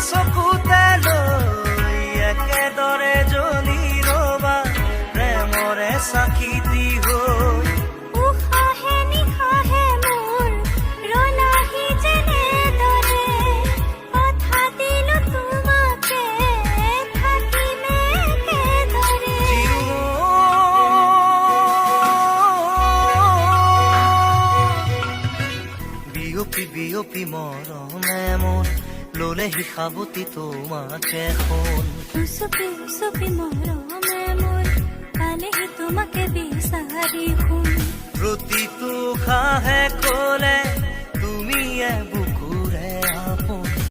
চকুতে লৈ একেদৰে জ্বলি ৰবা প্ৰেমৰে চাকিতি হৈ উশাহে নিশাহে মোৰ ৰলাহি যেনেদৰে কথা দিলো তোমাকে থাকিমে একেদৰে বিয়পি বিয়পি মৰমে মোৰ ললেহি সাৱতি তোমাকে সোণ উচপি উচপি মৰমে মোৰ পালেহি তোমাকে বিচাৰি শুন প্ৰতিটো খাহে কলে তুমি